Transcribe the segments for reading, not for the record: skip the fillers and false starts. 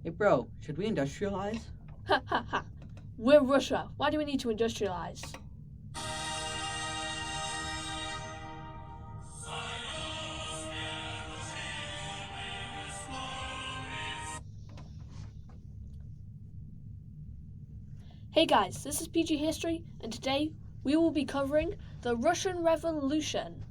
Hey bro, should we industrialize? Ha ha ha. We're Russia. Why do we need to industrialize? Hey guys, this is PG History, and today we will be covering the Russian Revolution.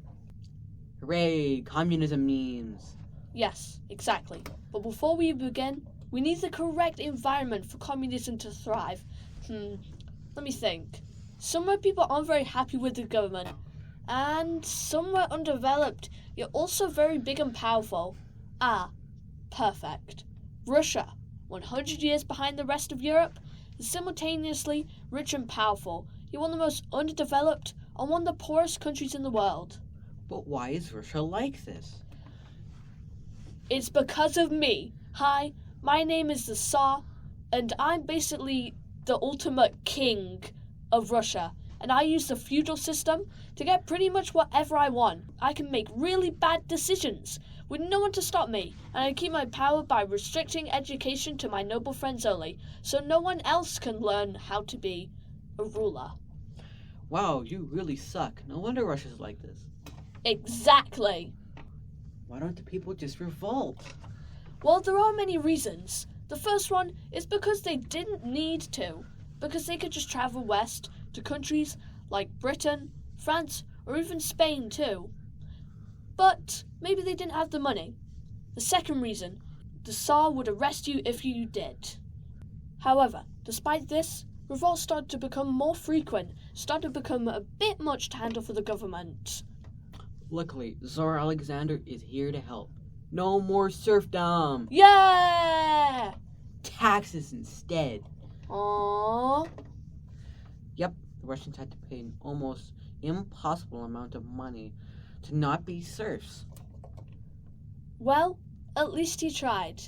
Hooray, communism memes. Yes, exactly. But before we begin, we need the correct environment for communism to thrive. Let me think. Somewhere people aren't very happy with the government, and somewhere undeveloped, yet also very big and powerful. Ah, perfect. Russia, 100 years behind the rest of Europe, is simultaneously rich and powerful, yet one of the most underdeveloped and one of the poorest countries in the world. But why is Russia like this? It's because of me. Hi, my name is the Tsar, and I'm basically the ultimate king of Russia. And I use the feudal system to get pretty much whatever I want. I can make really bad decisions with no one to stop me, and I keep my power by restricting education to my noble friends only, so no one else can learn how to be a ruler. Wow, you really suck. No wonder Russia's like this. Exactly. Why don't the people just revolt? Well, there are many reasons. The first one is because they didn't need to, because they could just travel west to countries like Britain, France, or even Spain too. But maybe they didn't have the money. The second reason, the Tsar would arrest you if you did. However, despite this, revolts started to become more frequent, started to become a bit much to handle for the government. Luckily, Tsar Alexander is here to help. No more serfdom! Yeah! Taxes instead! Aww. Yep, the Russians had to pay an almost impossible amount of money to not be serfs. Well, at least he tried.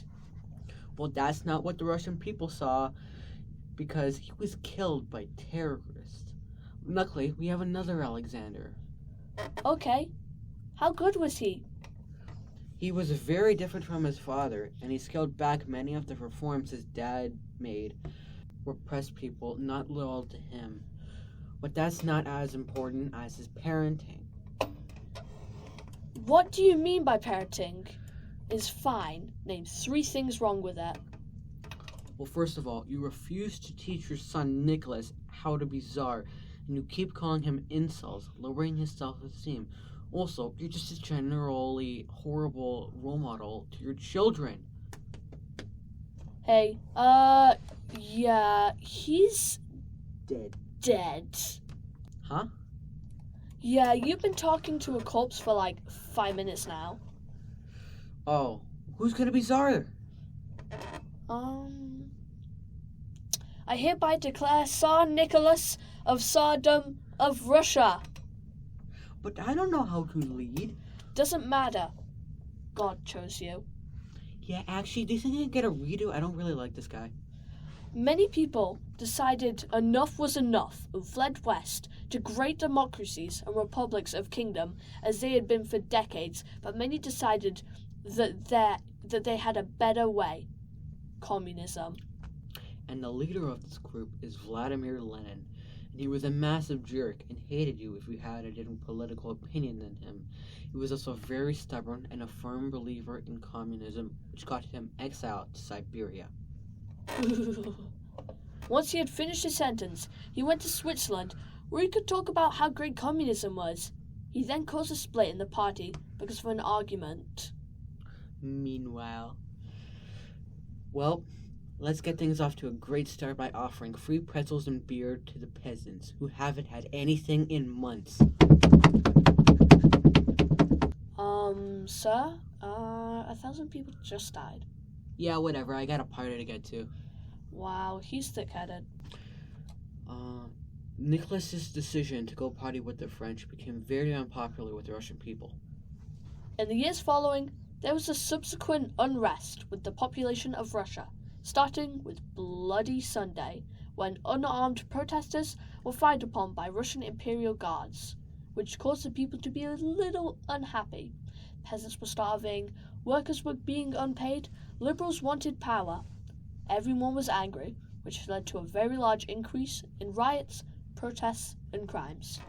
Well, that's not what the Russian people saw, because he was killed by terrorists. Luckily, we have another Alexander. Okay. How good was he? He was very different from his father, and he scaled back many of the reforms his dad made. Repressed people not loyal to him. But that's not as important as his parenting. What do you mean by parenting? Is fine. Name 3 things wrong with it. Well, first of all, you refuse to teach your son Nicholas how to be Tsar, and you keep calling him insults, lowering his self-esteem. Also, you're just a generally horrible role model to your children. Hey, yeah, he's dead. Huh? Yeah, you've been talking to a corpse for like 5 minutes now. Oh, who's gonna be Tsar? I hereby declare Tsar Nicholas of Tsardom of Russia. But I don't know how to lead. Doesn't matter. God chose you. Yeah, actually, do you think I can get a redo? I don't really like this guy. Many people decided enough was enough and fled west to great democracies and republics of kingdom as they had been for decades, but many decided that they had a better way. Communism. And the leader of this group is Vladimir Lenin. And he was a massive jerk and hated you if you had a different political opinion than him. He was also very stubborn and a firm believer in communism, which got him exiled to Siberia. Once he had finished his sentence, he went to Switzerland, where he could talk about how great communism was. He then caused a split in the party because of an argument. Meanwhile, well, let's get things off to a great start by offering free pretzels and beer to the peasants who haven't had anything in months. Sir? 1,000 people just died. Yeah, whatever, I got a party to get to. Wow, he's thick-headed. Nicholas's decision to go party with the French became very unpopular with the Russian people. In the years following, there was a subsequent unrest with the population of Russia, starting with Bloody Sunday, when unarmed protesters were fired upon by Russian Imperial Guards, which caused the people to be a little unhappy. Peasants were starving, workers were being unpaid, liberals wanted power. Everyone was angry, which led to a very large increase in riots, protests, and crimes.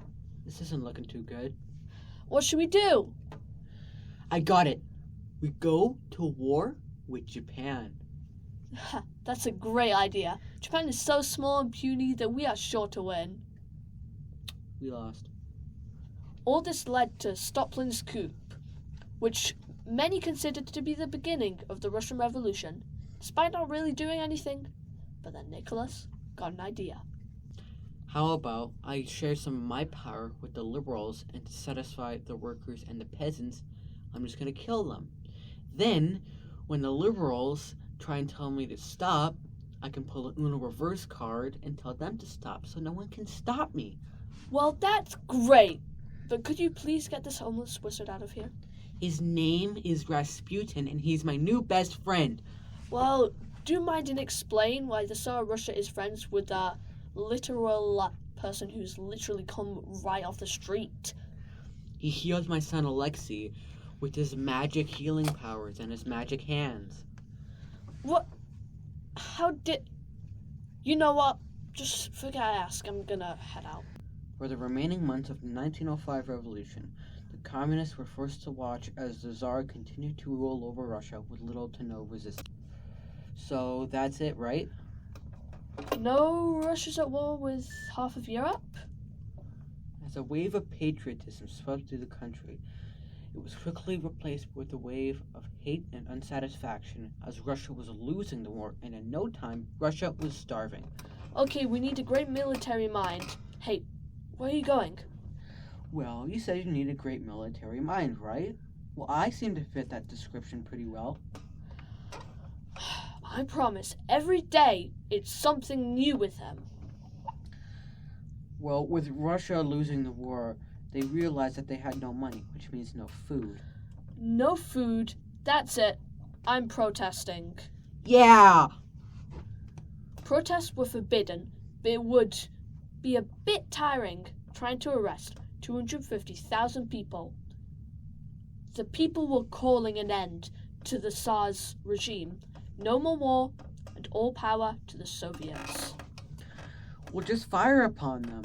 This isn't looking too good. What should we do? I got it. We go to war with Japan. That's a great idea. Japan is so small and puny that we are sure to win. We lost. All this led to Stoplin's coup, which many considered to be the beginning of the Russian Revolution, despite not really doing anything. But then Nicholas got an idea. How about I share some of my power with the liberals, and to satisfy the workers and the peasants, I'm just going to kill them. Then, when the liberals try and tell me to stop, I can pull an Uno reverse card and tell them to stop, so no one can stop me. Well, that's great. But could you please get this homeless wizard out of here? His name is Rasputin, and he's my new best friend. Well, do you mind and explain why the Tsar of Russia is friends with a literal person who's literally come right off the street? He healed my son Alexei with his magic healing powers and his magic hands. What? How did... You know what? Just forget I asked. I'm gonna head out. For the remaining months of the 1905 revolution, the communists were forced to watch as the Tsar continued to rule over Russia with little to no resistance. So that's it, right? No, Russia's at war with half of Europe? As a wave of patriotism swept through the country, it was quickly replaced with a wave of hate and unsatisfaction as Russia was losing the war, and in no time, Russia was starving. Okay, we need a great military mind. Hey, where are you going? Well, you said you need a great military mind, right? Well, I seem to fit that description pretty well. I promise, every day it's something new with them. Well, with Russia losing the war, they realized that they had no money, which means no food. No food, that's it. I'm protesting. Yeah! Protests were forbidden, but it would be a bit tiring trying to arrest 250,000 people. The people were calling an end to the Tsar's regime. No more war, and all power to the Soviets. We'll just fire upon them.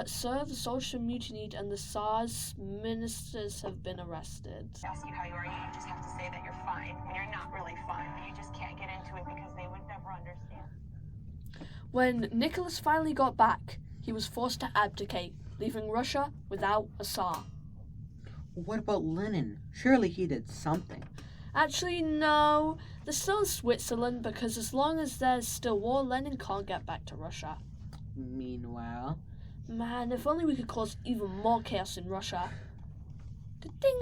Sir, the Social Mutinied and the Tsar's ministers have been arrested. Ask you how you are, you just have to say that you're fine when you're not really fine, but you just can't get into it because they would never understand. When Nicholas finally got back, he was forced to abdicate, leaving Russia without a Tsar. What about Lenin? Surely he did something. Actually, no. They're still in Switzerland because as long as there's still war, Lenin can't get back to Russia. Meanwhile... Man, if only we could cause even more chaos in Russia. Ding!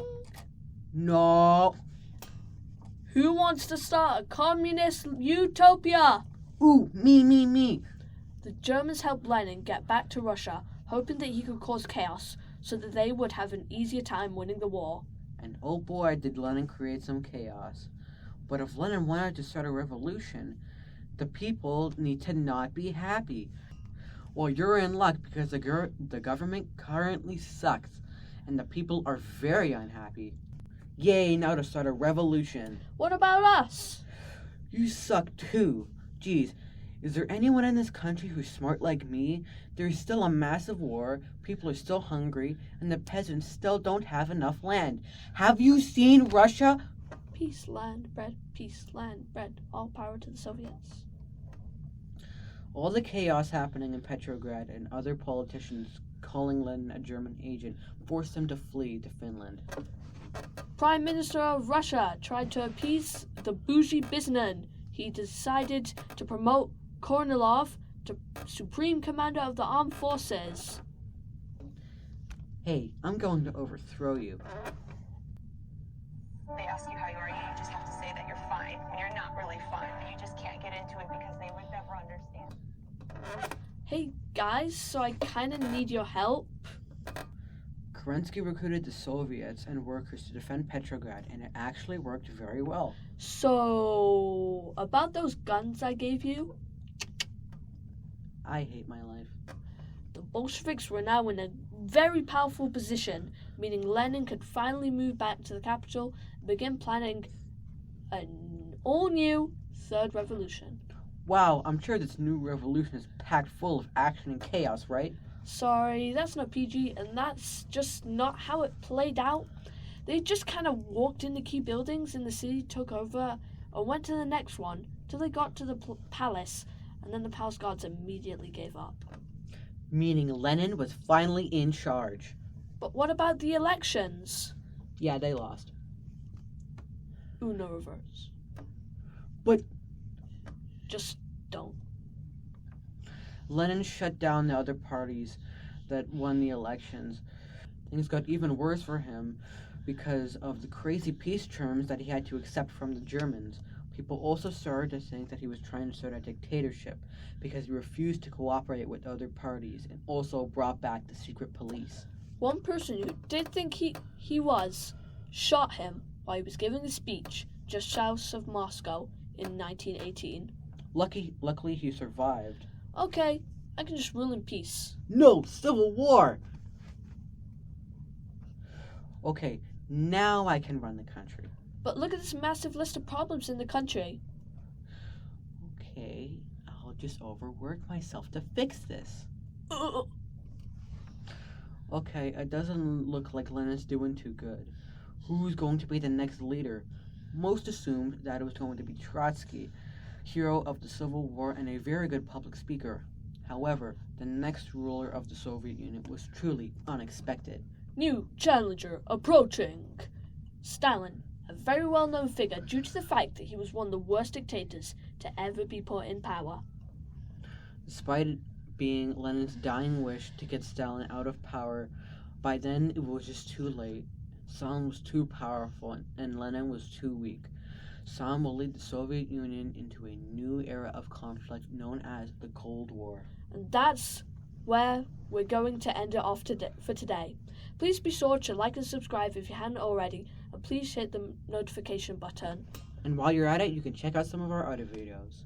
No! Who wants to start a communist utopia? Ooh, me! The Germans helped Lenin get back to Russia, hoping that he could cause chaos so that they would have an easier time winning the war. And oh boy, did Lenin create some chaos. But if Lenin wanted to start a revolution, the people need to not be happy. Well, you're in luck because the government currently sucks, and the people are very unhappy. Yay, now to start a revolution. What about us? You suck too. Geez, is there anyone in this country who's smart like me? There's still a massive war, people are still hungry, and the peasants still don't have enough land. Have you seen Russia? Peace, land, bread, all power to the Soviets. All the chaos happening in Petrograd and other politicians calling Lenin a German agent forced him to flee to Finland. Prime Minister of Russia tried to appease the bougie businessman. He decided to promote Kornilov to Supreme Commander of the Armed Forces. Hey, I'm going to overthrow you. They ask you how you are, you just have to say that you're fine when you're not really fine, but you just can't get into it because they would never understand. Hey guys, so I kinda need your help. Kerensky recruited the Soviets and workers to defend Petrograd, and it actually worked very well. So, about those guns I gave you? I hate my life. The Bolsheviks were now in a very powerful position, meaning Lenin could finally move back to the capital and begin planning an all-new Third Revolution. Wow, I'm sure this new revolution is packed full of action and chaos, right? Sorry, that's not PG, and that's just not how it played out. They just kind of walked in the key buildings and the city took over and went to the next one till they got to the palace, and then the palace guards immediately gave up. Meaning Lenin was finally in charge. But what about the elections? Yeah, they lost. Uno reverse. But Just don't. Lenin shut down the other parties that won the elections. Things got even worse for him because of the crazy peace terms that he had to accept from the Germans. People also started to think that he was trying to start a dictatorship because he refused to cooperate with other parties and also brought back the secret police. One person who did think he was shot him while he was giving a speech just south of Moscow in 1918. Luckily he survived. Okay, I can just rule in peace. No, civil war! Okay, now I can run the country. But look at this massive list of problems in the country. Okay, I'll just overwork myself to fix this. Okay, it doesn't look like Lenin's doing too good. Who's going to be the next leader? Most assumed that it was going to be Trotsky, hero of the Civil War and a very good public speaker. However, the next ruler of the Soviet Union was truly unexpected. New challenger approaching. Stalin, a very well-known figure due to the fact that he was one of the worst dictators to ever be put in power. Despite it being Lenin's dying wish to get Stalin out of power, by then it was just too late. Stalin was too powerful and Lenin was too weak. Stalin will lead the Soviet Union into a new era of conflict known as the Cold War. And that's where we're going to end it off for today. Please be sure to like and subscribe if you hadn't already, and please hit the notification button. And while you're at it, you can check out some of our other videos.